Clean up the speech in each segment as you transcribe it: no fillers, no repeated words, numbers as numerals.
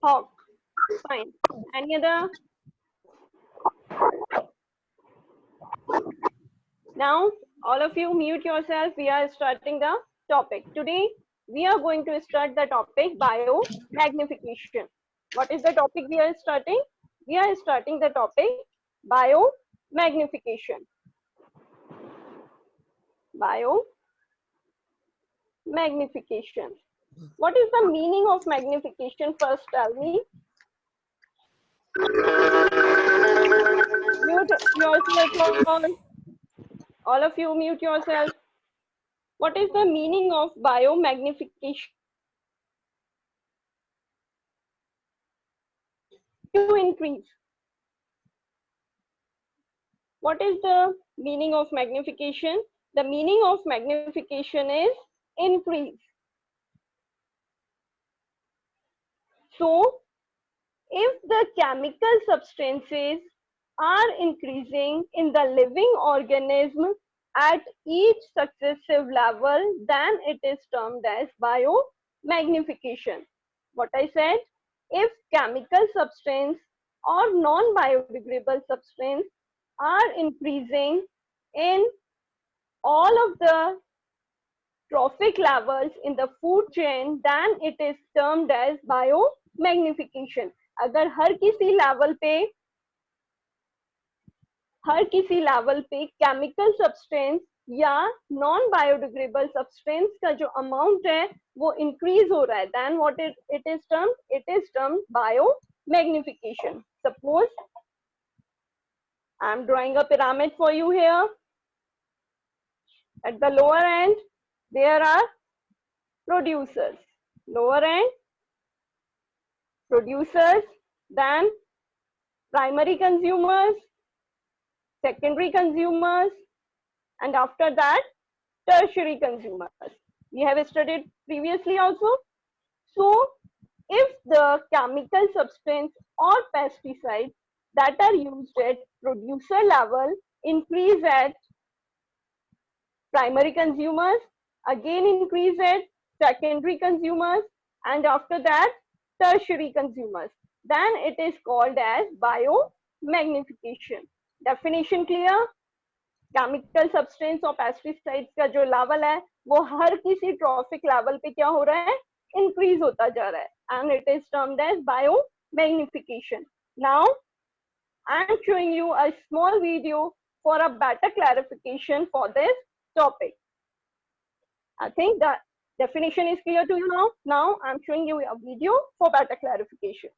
Hawk. Fine. Any other? Now, all of you mute yourself. We are starting the topic. Today, we are going to start the topic biomagnification. What is the topic we are starting? We are starting the topic biomagnification. Biomagnification. What is the meaning of magnification? First, tell me. Mute yourself all of you mute yourself. What is the meaning of biomagnification? To increase. What is the meaning of magnification? The meaning of magnification is increase. So, if the chemical substances are increasing in the living organism at each successive level, then it is termed as biomagnification. What I said, if chemical substance or non-biodegradable substance are increasing in all of the trophic levels in the food chain, then it is termed as biomagnification. अगर हर किसी level पे chemical substance या non biodegradable substance का जो amount है वो increase हो रहा है, then what it is termed biomagnification. Suppose I am drawing a pyramid for you here. At the lower end, there are producers. Lower end, producers, then primary consumers, secondary consumers, and after that, tertiary consumers. We have studied previously also. So, if the chemical substance or pesticides that are used at producer level increase at primary consumers, again increase at secondary consumers, and after that tertiary consumers, then it is called as biomagnification. Definition clear? Chemical substance और pesticides का जो level है वो हर किसी trophic level पे क्या हो रहा है, इंक्रीज होता जा रहा है, and it is termed as biomagnification. Now I am showing you a small video for a better clarification for this topic. I think the definition is clear to you now. Now I am showing you a video for better clarification.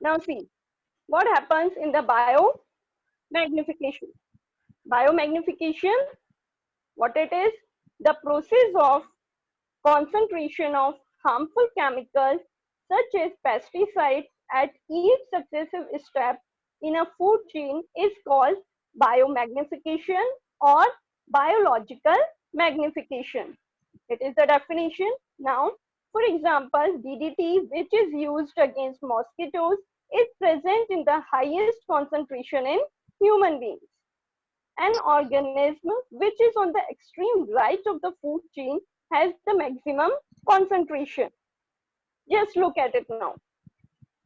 Now see what happens in the biomagnification. Biomagnification, what it is? The process of concentration of harmful chemicals such as pesticides at each successive step in a food chain is called biomagnification or biological magnification. It is the definition. Now, for example, DDT, which is used against mosquitoes, is present in the highest concentration in human beings. An organism which is on the extreme right of the food chain has the maximum concentration. Just look at it now.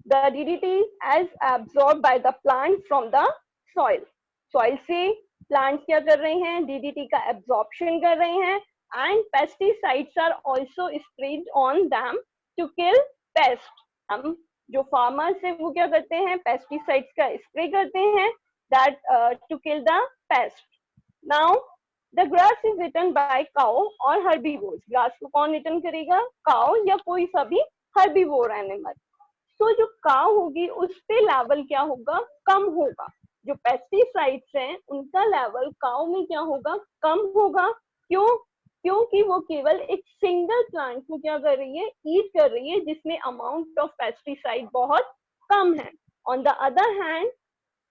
The DDT is absorbed by the plant from the soil. Soil से plants क्या कर रहे हैं? DDT का absorption कर रहे हैं, and pesticides are also sprayed on them to kill pests. हम जो farmers है वो क्या करते हैं? Pesticides का spray करते हैं that to kill the pest. Now the grass is eaten by cow or herbivores. Grass को कौन eaten करेगा? Cow या कोई सा भी herbivore animal. तो जो काव होगी उस पे लेवल क्या होगा? कम होगा. जो पेस्टिसाइड्स हैं उनका लेवल काव में क्या होगा? कम होगा. क्यों? क्योंकि वो केवल एक सिंगल प्लांट को क्या कर रही है? ईट कर रही है, जिसमें अमाउंट ऑफ पेस्टिसाइड बहुत कम है. On the other hand,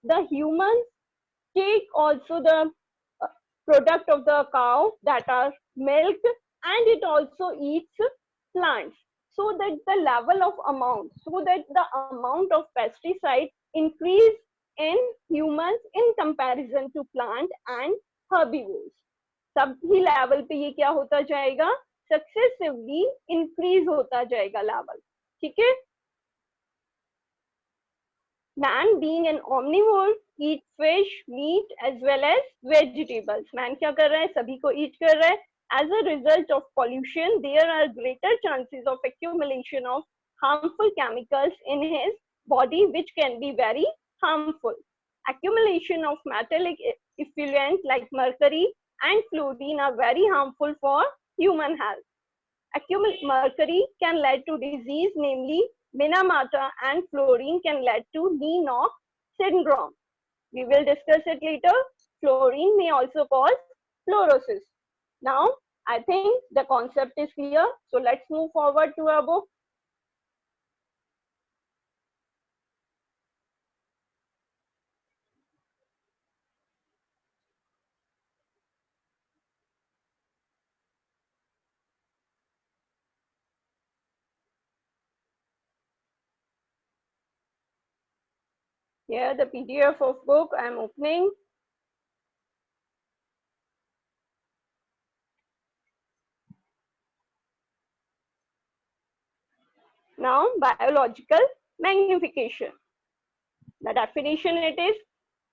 the human take also the product of the cow that are milked, and it also eats plants, so that the level of amount, so that the amount of pesticide increase in humans in comparison to plant and herbivores. सभी level पे ये क्या होता जाएगा, successively increase होता जाएगा level. ठीक है. Man being an omnivore eat fish, meat as well as vegetables. Man क्या कर रहा है, सभी को eat कर रहा है. As a result of pollution, there are greater chances of accumulation of harmful chemicals in his body, which can be very harmful. Accumulation of metallic effluents like mercury and fluorine are very harmful for human health. Mercury can lead to disease, namely Minamata, and fluorine can lead to Neenock syndrome. We will discuss it later. Fluorine may also cause fluorosis. Now, I think the concept is clear. So let's move forward to our book. Here, the PDF of book I am opening. Now, biological magnification. The definition it is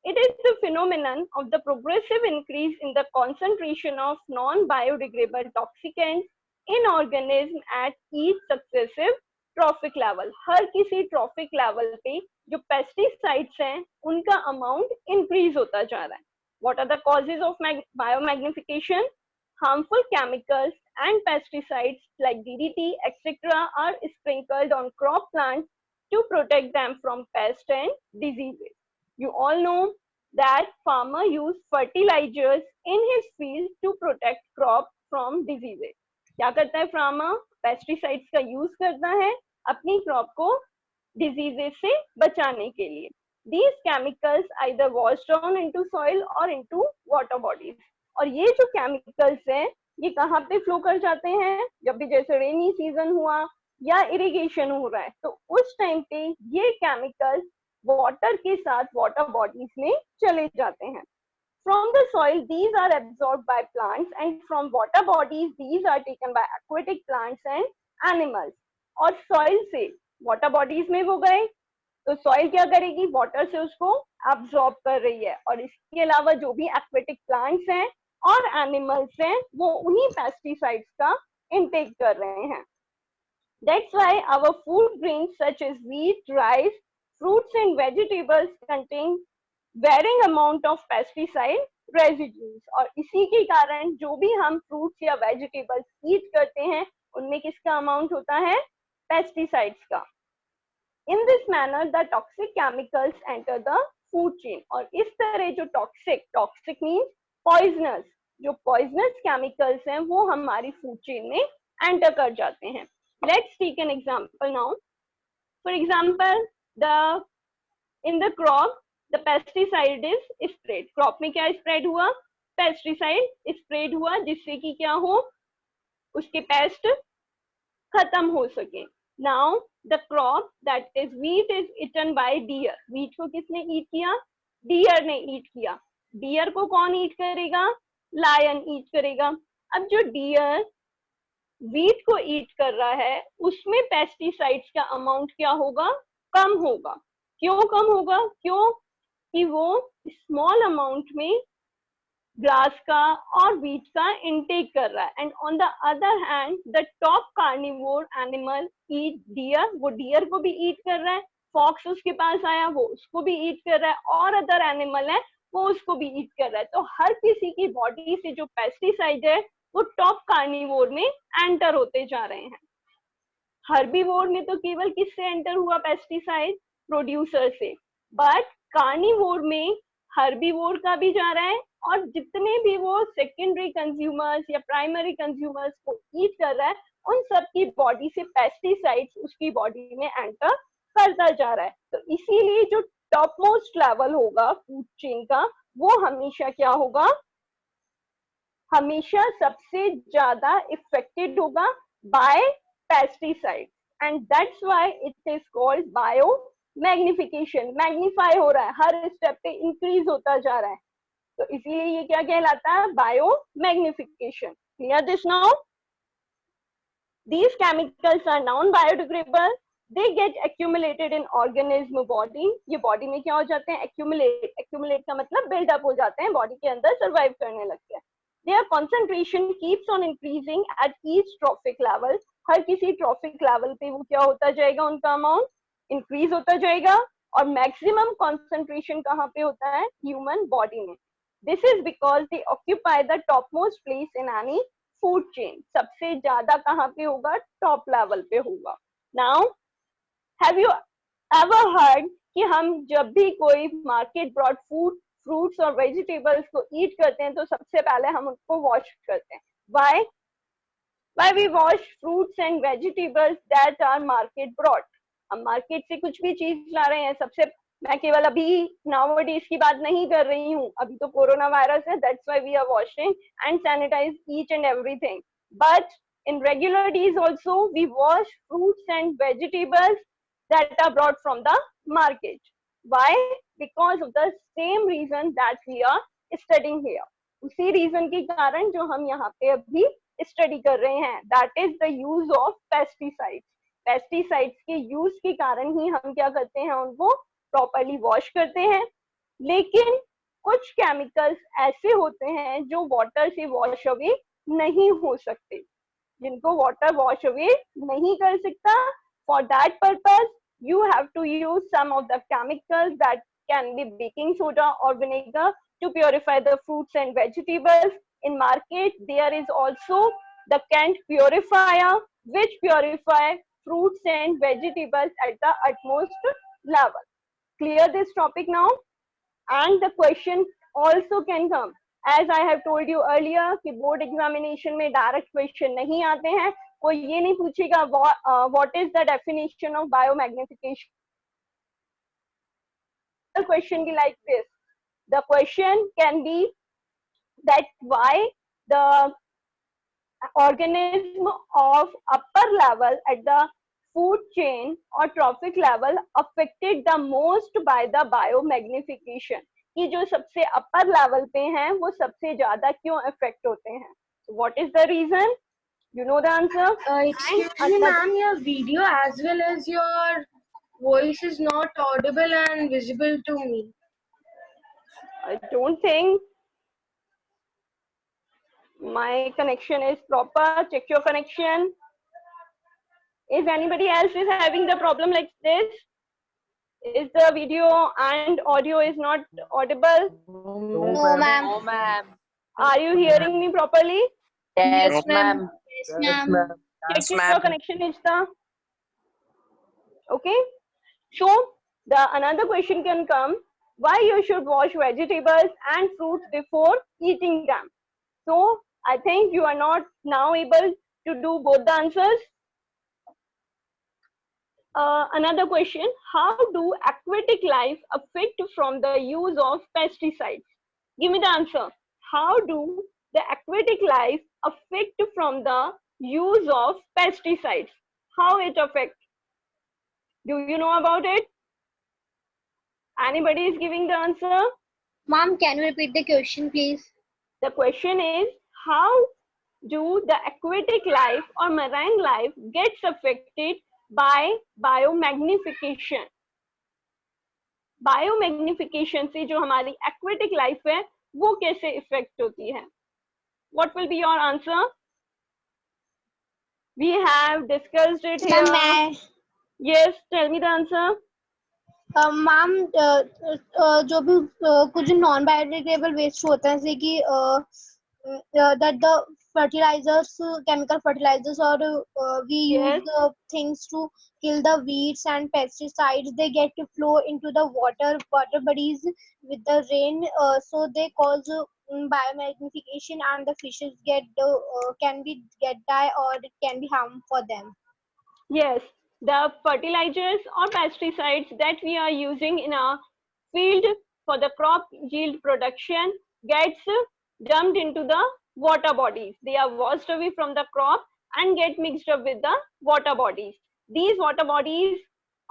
the phenomenon of the progressive increase in the concentration of non-biodegradable toxicants in organism at each successive trophic level. हर किसी trophic level पे जो pesticides हैं उनका amount increase होता जा रहा है. What are the causes of biomagnification? Harmful chemicals and pesticides like DDT, etc. are sprinkled on crop plants to protect them from pests and diseases. You all know that farmer use fertilizers in his field to protect crop from diseases. क्या करता है farmer? Pesticides का use करता है अपनी crop को diseases से बचाने के लिए. These chemicals either wash down into soil or into water bodies. और ये जो chemicals हैं ये कहाँ पे flow कर जाते हैं, जब भी जैसे rainy season हुआ या इरिगेशन हो रहा है तो उस टाइम पे ये केमिकल्स वाटर के साथ वाटर बॉडीज में चले जाते हैं. From the soil, these are absorbed by plants, and from water bodies, these are taken by aquatic plants and animals. और soil से water bodies में वो गए तो soil क्या करेगी, water से उसको absorb कर रही है. और इसके अलावा जो भी aquatic plants हैं और animals हैं वो उन्हीं pesticides का intake कर रहे हैं. That's why our food grains such as wheat, rice, fruits and vegetables contain varying amount of pesticide residues. और इसी के कारण जो भी हम fruits या vegetables eat करते हैं उनमें किसका amount होता है, pesticides का. In this manner the toxic chemicals enter the food chain. और इस तरह जो toxic means poisonous, जो poisonous chemicals हैं वो हमारी food chain में enter कर जाते हैं. Let's take an example now. For example, in the crop the pesticide is sprayed. Crop में क्या spread हुआ, pesticide spread हुआ जिससे कि क्या हो, उसके pest खत्म हो सके. Now the crop that is wheat is eaten by deer. Wheat को किसने eat किया, deer ने eat किया. Deer को कौन eat करेगा, lion eat करेगा. अब जो deer वीट को ईट कर रहा है उसमें पेस्टिसाइड्स का अमाउंट क्या होगा, कम होगा. क्यों कम होगा, क्यों कि वो स्मॉल अमाउंट में ग्रास का और वीट का इनटेक कर रहा है. And on the other hand the top carnivore animal eat deer, वो डियर को भी ईट कर रहा है. फॉक्स उसके पास आया वो उसको भी ईट कर रहा है, और अदर एनिमल है वो उसको भी ईट कर रहा है. तो हर किसी की बॉडी से जो पेस्टिसाइड है वो टॉप कार्निवोर में एंटर होते जा रहे हैं. हर्बीवोर में तो केवल किससे एंटर हुआ पेस्टिसाइड, प्रोड्यूसर से. बट कार्निवोर में हर्बीवोर का भी जा रहा है और जितने भी वो सेकेंडरी कंज्यूमर्स या प्राइमरी कंज्यूमर्स को ईट कर रहा है उन सब की बॉडी से पेस्टिसाइड्स उसकी बॉडी में एंटर करता जा रहा है. तो इसीलिए जो टॉप मोस्ट लेवल होगा फूड चेन का वो हमेशा क्या होगा, हमेशा सबसे ज्यादा इफेक्टेड होगा by pesticide, and that's why it is called biomagnification. Magnify हो रहा है, हर स्टेप पे इंक्रीज होता जा रहा है, तो इसीलिए ये क्या कहलाता है, bio magnification. Clear this now? These chemicals are non-biodegradable. They get accumulated in organism body. ये body में क्या हो जाते हैं, accumulate. Accumulate का मतलब build up हो जाते हैं, body के अंदर survive करने लगते हैं. Their concentration keeps on increasing at each trophic level. हर किसी trophic level पे वो क्या होता जाएगा, उनका amount increase होता जाएगा, और maximum concentration कहाँ पे होता है, human body में. This is because they occupy the topmost place in any food chain. सबसे ज्यादा कहाँ पे होगा, टॉप लेवल पे होगा. Now have you ever heard कि हम जब भी कोई मार्केट ब्रॉड फूड, फ्रूट्स और वेजिटेबल्स को ईट करते हैं तो सबसे पहले हम उनको वॉश करते हैं. Why we wash fruits and vegetables that are market brought. हम मार्केट से कुछ भी चीज ला रहे हैं, सबसे, मैं केवल अभी नाउअडेज की बात नहीं कर रही हूँ, अभी तो कोरोना वायरस है, that's why we are washing and sanitize each and everything. But in regular days also we wash fruits and vegetables that are brought from the market. Why? Because of the same reason that we are studying here. उसी reason के कारण जो हम यहाँ पे अभी study कर रहे हैं, that is the use of pesticides. Pesticides के यूज के कारण ही हम क्या करते हैं, उनको प्रॉपरली वॉश करते हैं. लेकिन कुछ केमिकल्स ऐसे होते हैं जो वाटर से वॉश अवे नहीं हो सकते, जिनको वाटर वॉश अवे नहीं कर सकता. For that purpose you have to use some of the chemicals that can be baking soda और vinegar to purify the fruits and vegetables. In market there is also the Kent purifier which purify fruits and vegetables at the utmost level. Clear this topic now? And the question also can come, as I have told you earlier कि board examination में direct question नहीं आते हैं. कोई ये नहीं पूछेगा what is the definition of biomagnification. The question be like this. The question can be that why the organism of upper level at the food chain or trophic level affected the most by the biomagnification. कि जो सबसे upper level पे हैं वो सबसे ज्यादा क्यों affect होते हैं. What is the reason? You know the answer? Excuse me, ma'am, your video as well as your voice is not audible and visible to me. I don't think my connection is proper. Check your connection. Is anybody else is having the problem like this? Is the video and audio is not audible? No, ma'am. No, ma'am. Are you hearing me properly? Yes, ma'am. Yes, ma'am. Check if your connection is the okay. So the another question can come, why you should wash vegetables and fruits before eating them. So I think you are not now able to do both the answers. Another question, how do aquatic life affect from the use of pesticides? Give me the answer. How do the aquatic life affect from the use of pesticides? How it affects? Do you know about it? Anybody is giving the answer? Ma'am, can you repeat the question, please? The question is, how do the aquatic life or marine life gets affected by biomagnification? Biomagnification से जो हमारी aquatic life है वो कैसे effect होती है? What will be your answer? We have discussed it here. Yes, tell me the answer. Ma'am जो भी कुछ नॉन बायोडिग्रेडेबल वेस्ट होता है, जैसे कि that the fertilizers, chemical fertilizers, or we Yes. use things to kill the weeds and pesticides, they get to flow into the water bodies with the rain, so they cause biomagnification, and the fishes get die, or it can be harm for them. Yes, the fertilizers or pesticides that we are using in our field for the crop yield production gets dumped into the water bodies. They are washed away from the crop and get mixed up with the water bodies. These water bodies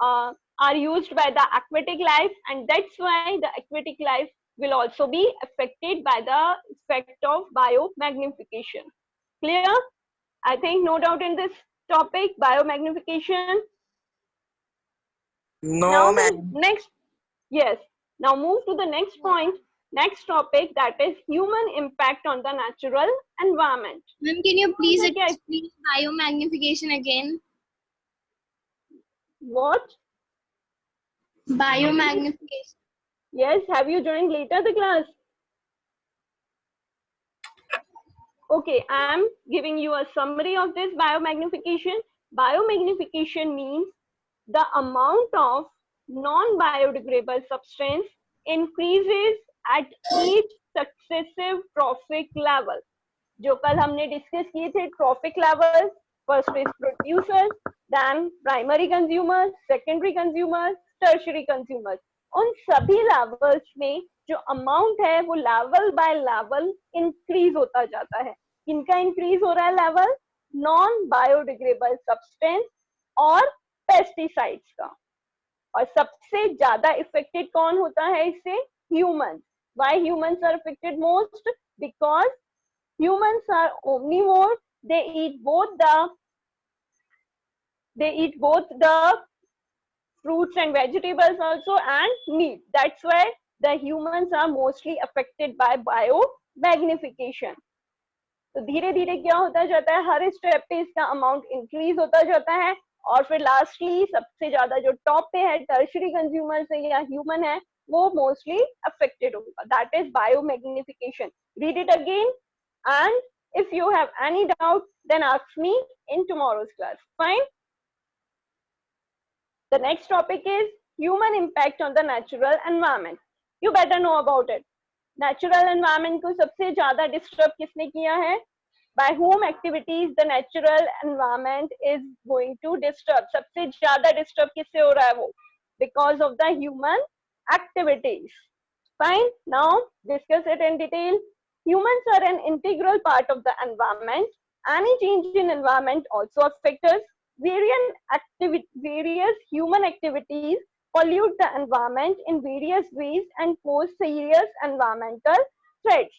are used by the aquatic life, and that's why the aquatic life will also be affected by the effect of biomagnification. Clear? I think no doubt in this topic, biomagnification. No, Now move ma'am. next. Yes. Now move to the next point. Next topic, that is human impact on the natural environment. Ma'am, can you please Okay, explain biomagnification again? what? Biomagnification. Yes, have you joined later the class? Okay, I am giving you a summary of this biomagnification. Biomagnification means the amount of non-biodegradable substance increases at each successive trophic level. जो कल हमने discuss किए थे trophic level, first is producers, then primary consumers, secondary consumers, tertiary consumers. उन सभी levels में जो amount है वो लेवल बाय लेवल इंक्रीज होता जाता है. किनका इंक्रीज हो रहा है लेवल? नॉन बायोडिग्रेडेबल सब्सटेंस और पेस्टिसाइड्स का. और सबसे ज्यादा इफेक्टेड कौन होता है इससे? Humans. Why humans are affected most? Because humans are omnivores. They eat both the fruits and vegetables also and meat. That's why the humans are mostly affected by biomagnification. तो धीरे धीरे क्या होता जाता है, हर स्टेप पे इसका अमाउंट इंक्रीज होता जाता है और फिर लास्टली सबसे ज्यादा जो टॉप पे है टर्शरी कंज्यूमर से या ह्यूमन है वो मोस्टली अफेक्टेड होगा. That is biomagnification. Read it again. And if you have any doubt, then ask me in tomorrow's class. Fine. The next topic is human impact on the natural environment. You better know about it. Natural environment को सबसे ज्यादा disturb किसने किया है? By whom activities the natural environment is going to disturb? सबसे ज्यादा disturb किससे हो रहा है वो? Because of the human activities. Fine. Now discuss it in detail. Humans are an integral part of the environment. Any change in environment also affects us. Various human activities pollute the environment in various ways and pose serious environmental threats.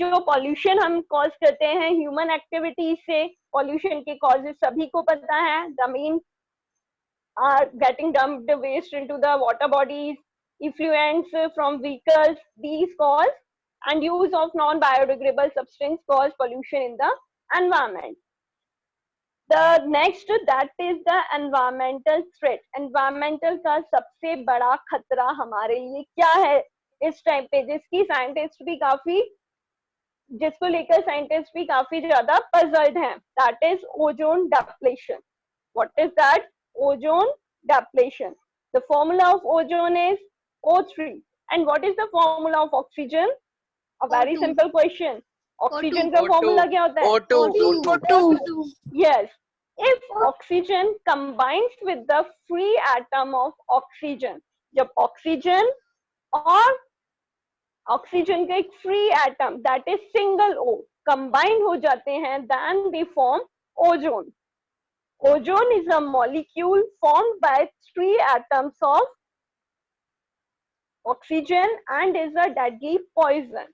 जो pollution हम cause करते हैं human activities से, pollution के causes सभी को पता है. The main are getting dumped waste into the water bodies, effluents from vehicles. These cause and use of non-biodegradable substance cause pollution in the environment. The next that is the environmental threat. Environmental का सबसे बड़ा खतरा हमारे लिए क्या है इस time पे, जिसको लेकर साइंटिस्ट भी काफी ज्यादा पजल्ड हैं. That is ozone depletion. What is that? Ozone depletion. The formula of ozone is O3. And what is the formula of oxygen? A very O2. simple question. Oxygen का O2. formula क्या होता है? O2. O2. Yes. If oxygen combines with the free atom of oxygen, जब oxygen और oxygen का एक free atom that is single O combine हो जाते हैं, then they form ozone. Ozone is a molecule formed by 3 atoms of oxygen and is a deadly poison.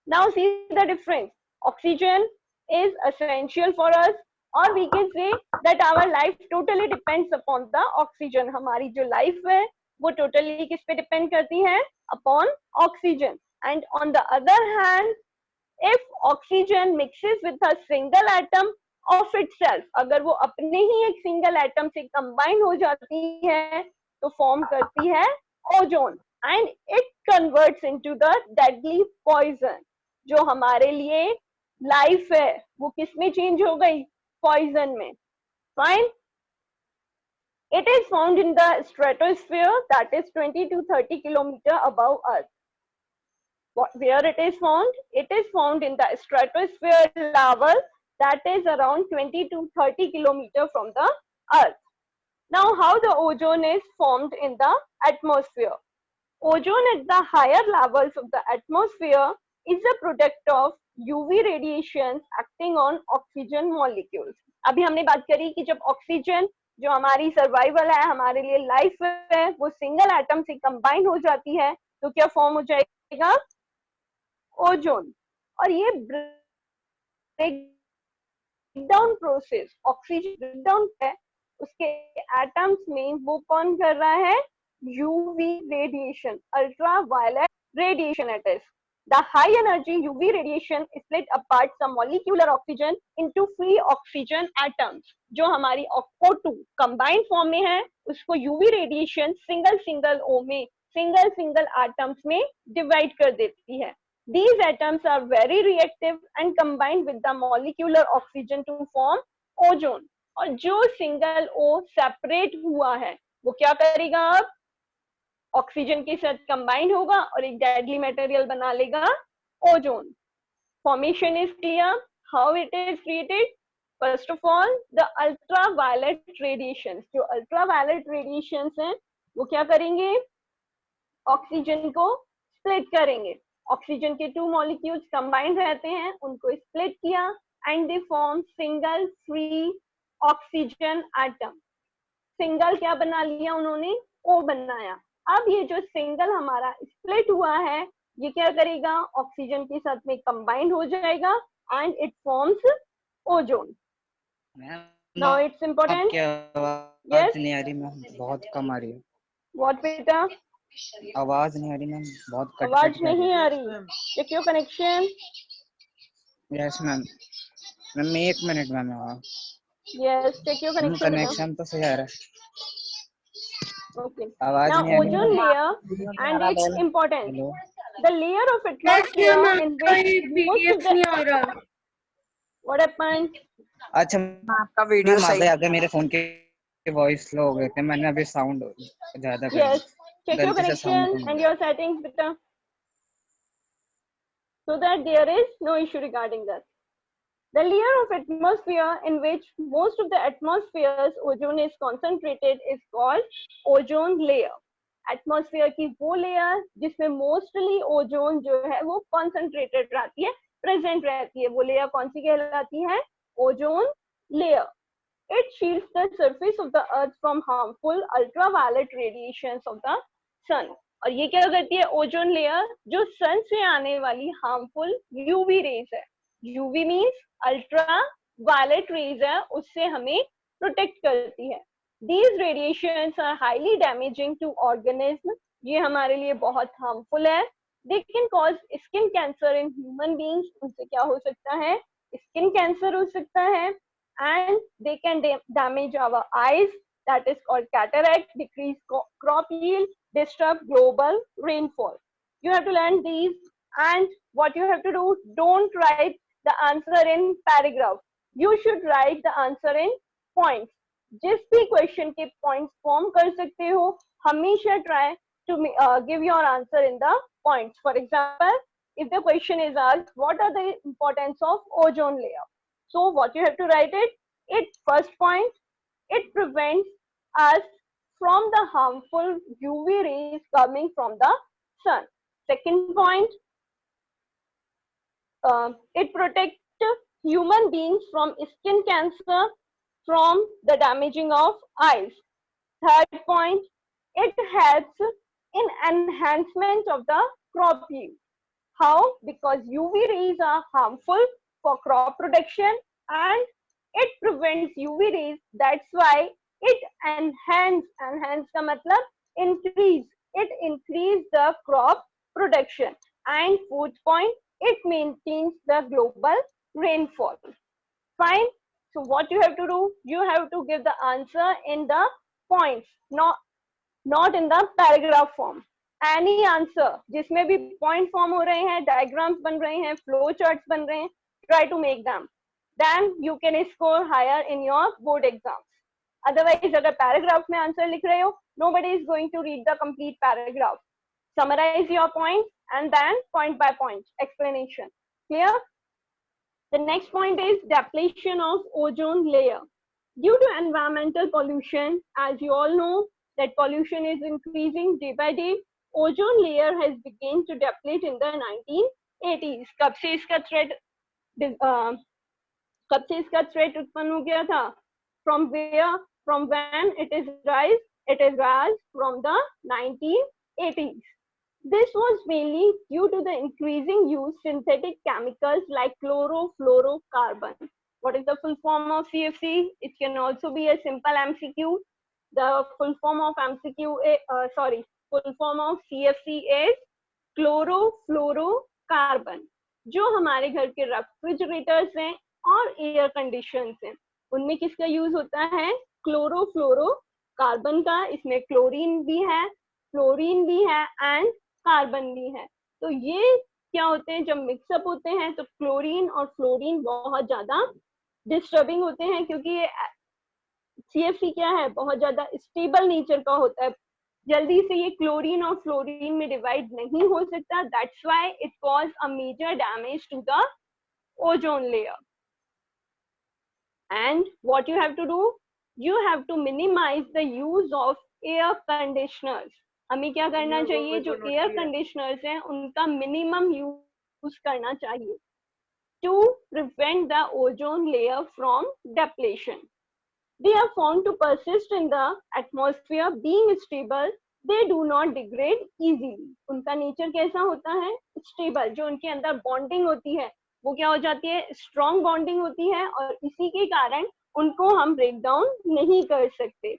Now see the difference. Oxygen is essential for us, or we can say that our life totally depends upon the oxygen. हमारी जो life है वो totally किस पे depend करती है? Upon oxygen. And on the other hand, if oxygen mixes with a single atom of itself, अगर वो अपने ही एक single atom से combine हो जाती है तो form करती है ozone and it converts into the deadly poison. जो हमारे लिए life है वो किस में change हो गई? Poison में. Fine. It is found in the stratosphere, that is 20 to 30 kilometers above Earth. Where it is found? It is found in the stratosphere level, that is around 20 to 30 kilometers from the Earth. Now, how the ozone is formed in the atmosphere? Ozone at the higher levels of the atmosphere is a product of UV radiation acting on oxygen molecules. अभी हमने बात करी कि जब oxygen जो हमारी survival है, हमारे लिए लाइफ है, वो सिंगल एटम से कंबाइन हो जाती है तो क्या फॉर्म हो जाएगा? ओजोन। और ये ब्रेकडाउन प्रोसेस, ऑक्सीजन ब्रेकडाउन है उसके एटम्स में, वो कौन कर रहा है? UV radiation, ultraviolet radiation it is. The high energy UV radiation split apart some molecular oxygen into free oxygen atoms। जो हमारी O2 combined form में है उसको UV radiation single single O में, सिंगल सिंगल एटम्स में divide कर देती है। These atoms are very reactive and combined with the molecular oxygen to form ozone। और जो सिंगल O सेपरेट हुआ है वो क्या करेगा? अब ऑक्सीजन के साथ कंबाइन होगा और एक डेडली मटेरियल बना लेगा, ozone. Formation is clear, how it is created? First of all the ultraviolet radiation, जो अल्ट्रा वायलेट रेडिएशन है वो क्या करेंगे? ऑक्सीजन को स्प्लिट करेंगे। ऑक्सीजन के 2 मॉलिक्यूल्स कंबाइंड रहते हैं, उनको स्प्लिट किया and they form single free oxygen atom. Single क्या बना लिया उन्होंने? ओ बनाया। अब ये जो सिंगल हमारा स्प्लिट हुआ है ये क्या करेगा? ऑक्सीजन के साथ में कंबाइंड हो जाएगा and it forms ozone. Now it's important. आवाज नहीं आ रही मैम, बहुत कम आ रही है। व्हाट बेटा? आवाज नहीं आ रही मैम, बहुत कट आवाज कट नहीं आ रही। Check your connection. Yes ma'am. Ma'am 1 minute ma'am. Yes, check your connection. Connection तो सही आ रहा है। Okay. आवाज Now नहीं आ रही। ozone layer and its importance. The layer of atmosphere in which most of the what happened? अच्छा आपका वीडियो सही आ गया, मेरे फोन के वॉइस स्लो हो गए थे, मैंने अभी साउंड ज्यादा कर Yes, check your गलती से connection sound and your settings better, so that there is no issue regarding that. The layer of atmosphere in which most of the atmosphere's ozone is concentrated is called ozone layer. Atmosphere की वो layer जिसमें mostly ozone जो है वो concentrated रहती है, present रहती है, वो लेयर कौन सी कहलाती है? Ozone layer. It shields the surface of the earth from harmful ultraviolet radiations of the sun। और ये क्या करती है? ओजोन लेयर जो सन से आने वाली हार्मफुल यूवी रेज है, UV means ultraviolet rays है, उससे हमें प्रोटेक्ट करती है। These radiations are highly damaging to organism। ये हमारे लिए बहुत हार्मफुल है। They can cause skin cancer in human beings। उनसे क्या हो सकता है? स्किन कैंसर हो सकता है। And they can damage our eyes, that is called cataract, decrease crop yield, disturb global rainfall। You have to learn these, and what you have to do, don't write the answer in paragraph, you should write the answer in points। जिस भी question के points form कर सकते हो, हमेशा try to give your answer in the points. For example, if the question is asked what are the importance of ozone layer, so what you have to write it? First point, it prevents us from the harmful UV rays coming from the sun। Second point, it protects human beings from skin cancer, from the damaging of eyes। Third point, it helps in enhancement of the crop yield। How? Because UV rays are harmful for crop production and it prevents UV rays, that's why it enhance का मतलब increase, it increase the crop production। And fourth point, it maintains the global rainfall। Fine. So what you have to do, you have to give the answer in the points, not in the paragraph form। Any answer जिसमें भी point form हो रहे हैं, diagrams बन रहे हैं, flow charts बन रहे हैं, try to make them, then you can score higher in your board exams। Otherwise अगर paragraph में answer लिख रहे हो, nobody is going to read the complete paragraph। Summarize your points and then point by point explanation। Clear? The next point is depletion of ozone layer. Due to environmental pollution, as you all know that pollution is increasing day by day, ozone layer has begun to deplete in the 1980s। कब से इसका threat कब से इसका threat उत्पन्न हो गया था? From where, from when it is rise? It is rise from the 1980s. This was mainly due to the increasing use synthetic chemicals like chlorofluorocarbon. What is the full form of CFC? It can also be a simple MCQ. The full form of MCQ is, full form of CFC is chlorofluorocarbon. जो हमारे घर के refrigerators हैं और air conditioners हैं, उनमें किसका use होता है? क्लोरोफ्लोरोकार्बन का। इसमें क्लोरीन भी है, फ्लोरीन भी है एंड कार्बन भी है। तो ये क्या होते हैं, जब मिक्सअप होते हैं तो क्लोरीन और फ्लोरीन बहुत ज्यादा डिस्टर्बिंग होते हैं, क्योंकि ये CFC क्या है, बहुत ज्यादा स्टेबल नेचर का होता है, जल्दी से ये क्लोरीन और फ्लोरीन में डिवाइड नहीं हो सकता। That's why it cause a major damage to the ozone layer. And what you have to do, you have to minimise the use of air conditioners. हमें क्या करना चाहिए, जो एयर कंडीशनर्स हैं उनका मिनिमम यूज करना चाहिए to prevent the ozone layer from depletion. They are found to persist in the atmosphere, being stable. They do not degrade easily. उनका नेचर कैसा होता है? स्टेबल। जो उनके अंदर बॉन्डिंग होती है वो क्या हो जाती है? स्ट्रॉन्ग बॉन्डिंग होती है, और इसी के कारण उनको हम ब्रेक डाउन नहीं कर सकते।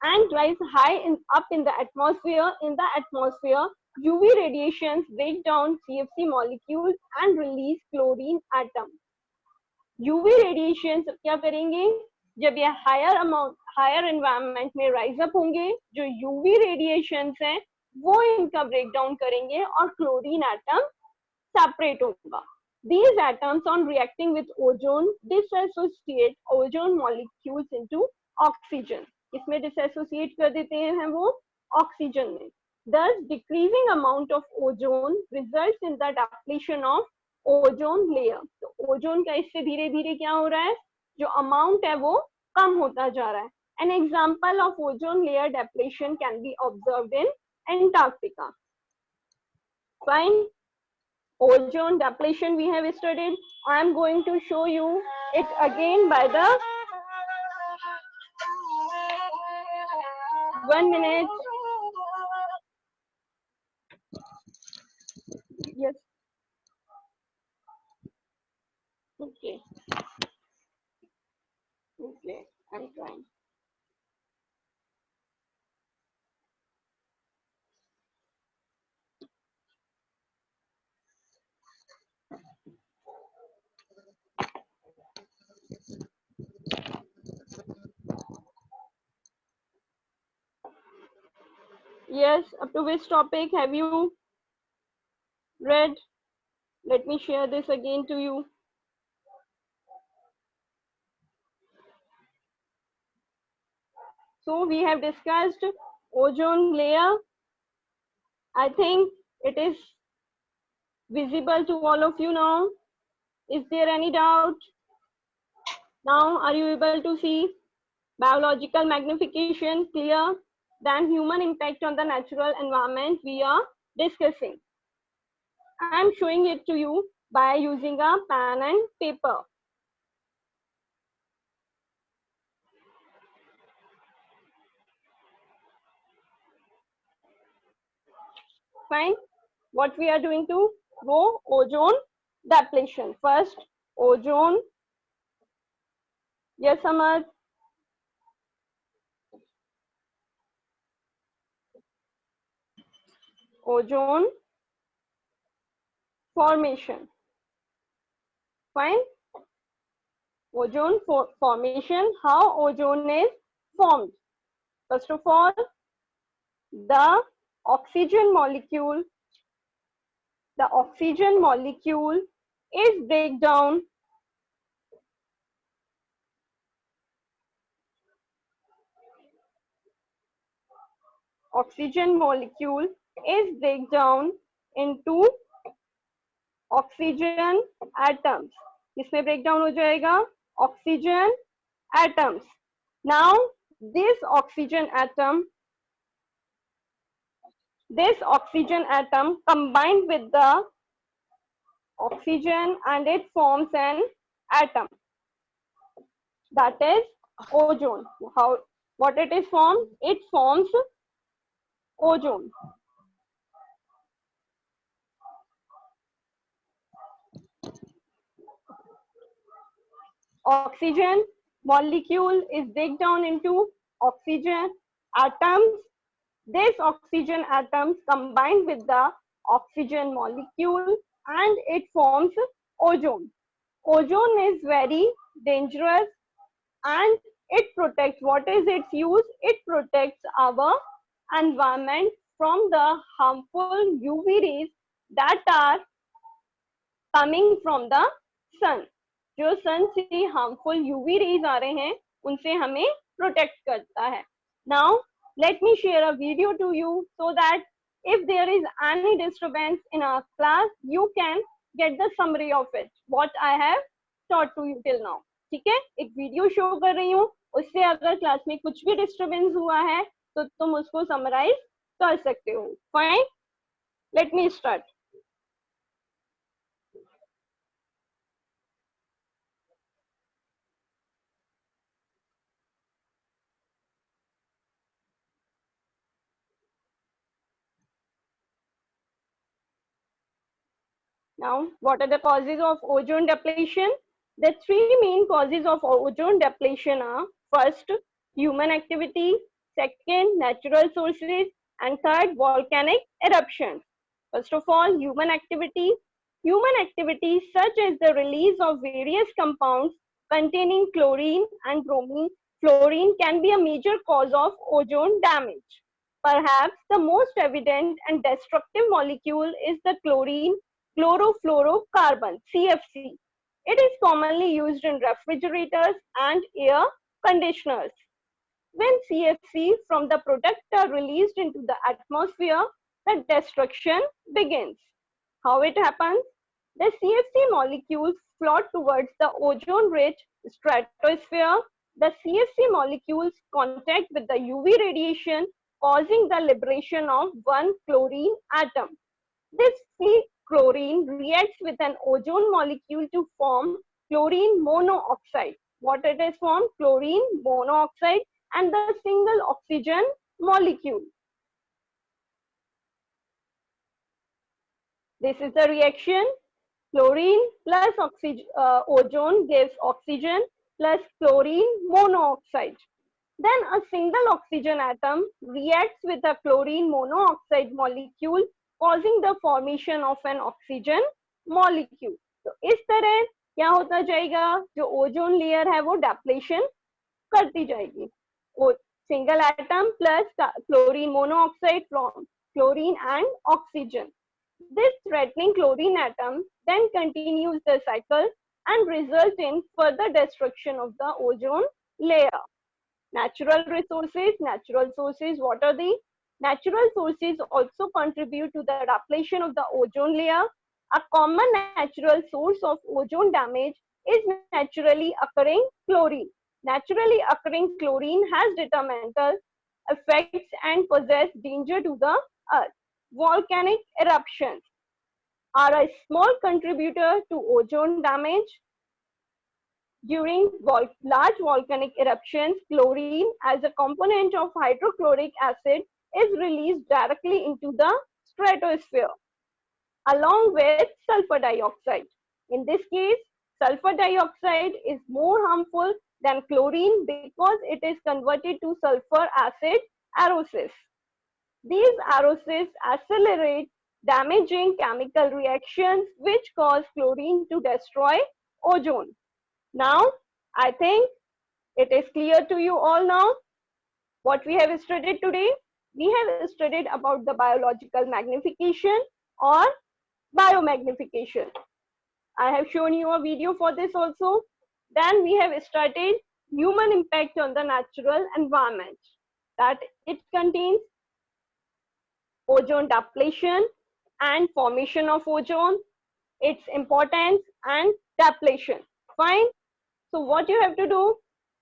And rise high up in the atmosphere. In the atmosphere, UV radiations break down CFC molecules and release chlorine atom. UV radiations क्या करेंगे? जब ये हायर एनवायरनमेंट में राइज अप होंगे, जो UV radiations हैं वो इनका ब्रेक डाउन करेंगे और क्लोरीन एटम सेपरेट होगा। These atoms on reacting with ozone disassociate ozone molecules into oxygen. इसमें डिसएसोसिएट कर देते हैं वो ऑक्सीजन में। Thus decreasing amount of ozone results in the depletion of ozone layer. तो ओजोन का इससे धीरे धीरे क्या हो रहा है, जो अमाउंट है वो कम होता जा रहा है। An example of ozone layer depletion can be observed in Antarctica. Fine. Ozone depletion we have studied. I am going to show you it again by the 1 minute. Yes. Okay. Okay, I'm trying. Yes, up to which topic have you read? Let me share this again to you. So we have discussed ozone layer. I think it is visible to all of you now. Is there any doubt? Now are you able to see? Biological magnification clear. Then human impact on the natural environment we are discussing. I am showing it to you by using a pen and paper. Fine. What we are doing to go ozone depletion. First, ozone. Yes, Amar. Ozone formation. Fine. Ozone formation. How ozone is formed? First of all, the oxygen molecule is breakdown into oxygen atoms. इसमें breakdown हो जाएगा oxygen atoms. Now this oxygen atom combined with the oxygen and it forms an atom, that is ozone. How, what it is formed? It forms ozone. Oxygen molecule is break down into oxygen atoms. This oxygen atoms combine with the oxygen molecule and it forms ozone. Ozone is very dangerous and it protects. What is its use? It protects our environment from the harmful UV rays that are coming from the sun. जो सन से harmful UV rays आ रहे हैं उनसे हमें protect करता है. Now let me share a video to you so that if there is any disturbance in our class, you can get the summary of it, what I have taught to you till now. ठीक है, एक video show कर रही हूँ, उससे अगर class में कुछ भी डिस्टर्बेंस हुआ है तो तुम उसको समराइज कर सकते हो. Fine, let me start. Now, what are the causes of ozone depletion? The three main causes of ozone depletion are: first, human activity; second, natural sources; and third, volcanic eruptions. First of all, human activity. Human activity such as the release of various compounds containing chlorine and bromine. Fluorine can be a major cause of ozone damage. Perhaps the most evident and destructive molecule is the chlorine chlorofluorocarbon, CFC. It is commonly used in refrigerators and air conditioners. When CFC from the product are released into the atmosphere, the destruction begins. How it happens? The CFC molecules float towards the ozone-rich stratosphere. The CFC molecules contact with the UV radiation, causing the liberation of one chlorine atom. This free chlorine reacts with an ozone molecule to form chlorine monoxide. What it is formed? Chlorine monoxide and the single oxygen molecule. This is the reaction. Chlorine plus ozone gives oxygen plus chlorine monoxide. Then a single oxygen atom reacts with a chlorine monoxide molecule, causing the formation of an oxygen molecule. तो इस तरह क्या होता जाएगा, जो ozone layer है वो depletion करती जाएगी. Single atom plus chlorine monoxide from chlorine and oxygen. This threatening chlorine atom then continues the cycle and result in further destruction of the ozone layer. Natural resources. Natural sources, what are they? Natural sources also contribute to the depletion of the ozone layer. A common natural source of ozone damage is naturally occurring chlorine. Naturally occurring chlorine has detrimental effects and poses danger to the earth. Volcanic eruptions are a small contributor to ozone damage. During large volcanic eruptions, chlorine as a component of hydrochloric acid is released directly into the stratosphere along with sulfur dioxide. In this case, sulfur dioxide is more harmful than chlorine because it is converted to sulfur acid aerosis. These aeroses accelerate damaging chemical reactions which cause chlorine to destroy ozone. Now, I think it is clear to you all now what we have studied today. We have studied about the biological magnification or biomagnification. I have shown you a video for this also. Then we have started human impact on the natural environment, that it contains ozone depletion and formation of ozone, its importance and depletion. Fine. So what you have to do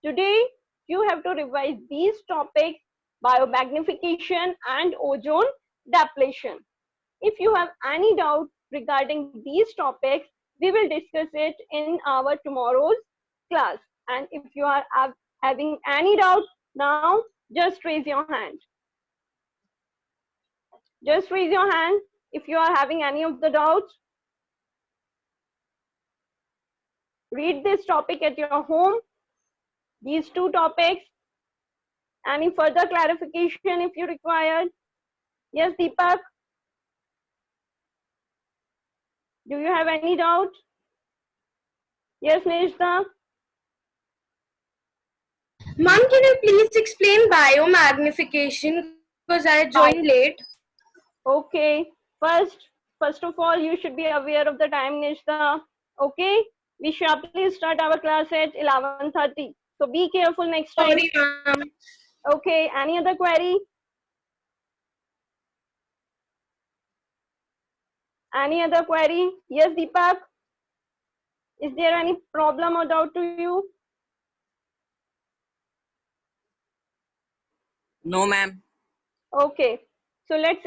today, you have to revise these topics: biomagnification and ozone depletion. If you have any doubt regarding these topics, we will discuss it in our tomorrow's class. And if you are having any doubt now, just raise your hand. Just raise your hand if you are having any of the doubts. Read this topic at your home, these two topics. Any further clarification if you require? Yes, Deepak? Do you have any doubt? Yes, Nishda? Ma'am, can you please explain biomagnification because I joined late? Okay. First of all, you should be aware of the time, Nishda. Okay? We sharply start our class at 11:30. So be careful next time. Sorry, ma'am. Okay. Any other query? Any other query? Yes, Deepak? Is there any problem or doubt to you? No, ma'am. Okay. So let's,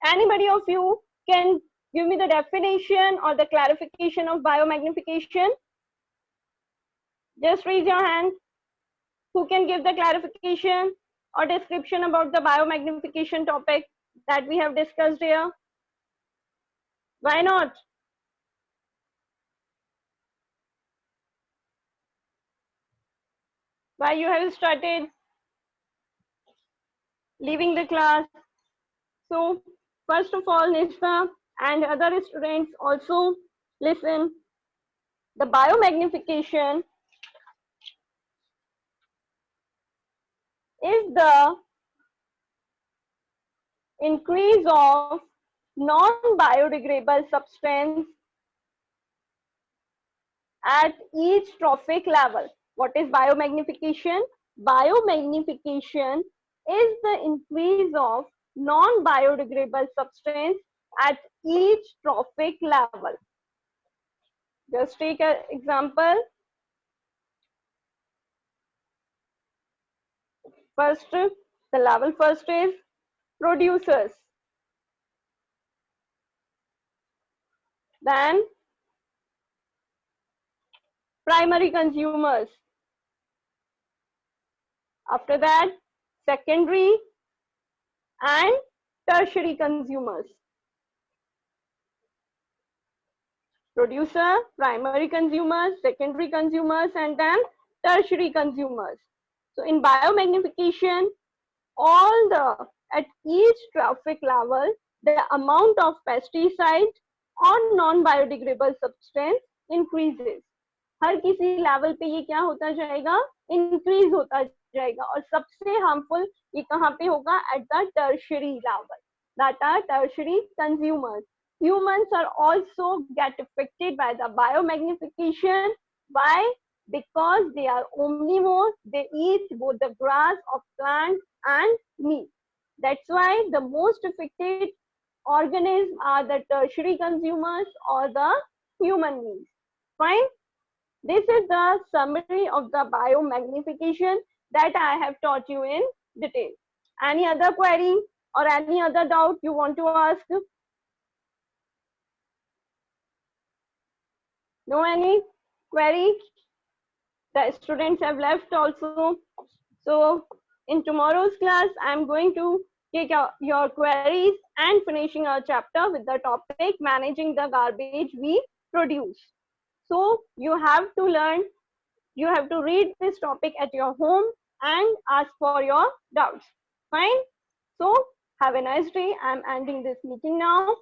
anybody of you can give me the definition or the clarification of biomagnification? Just raise your hand. Who can give the clarification or description about the biomagnification topic that we have discussed here? Why not? Why you have started leaving the class? So first of all, Nishda and other students also listen. The biomagnification is the increase of non-biodegradable substance at each trophic level. What is biomagnification? Biomagnification is the increase of non-biodegradable substance at each trophic level. Just take an example. First, the level first is producers. Then primary consumers. After that, secondary and tertiary consumers. Producer, primary consumers, secondary consumers, and then tertiary consumers. So in biomagnification, at each trophic level, the amount of pesticide or non-biodegradable substance increases. हर किसी level पे ये क्या होता जाएगा? Increase होता जाएगा. और सबसे हार्मफुल ये कहाँ पे होगा? At the tertiary level. That are tertiary consumers. Humans are also get affected by the biomagnification. Why? Because they are omnivores. They eat both the grass of plants and meat. That's why the most affected organisms are the tertiary consumers or the human beings. Fine. This is the summary of the biomagnification that I have taught you in detail. Any other query or any other doubt you want to ask? No any query? The students have left also. So in tomorrow's class, I'm going to take your queries and finishing our chapter with the topic managing the garbage we produce. So you have to learn, you have to read this topic at your home and ask for your doubts. Fine? So have a nice day. I'm ending this meeting now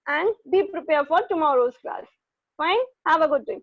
and be prepared for tomorrow's class. Fine? Have a good day.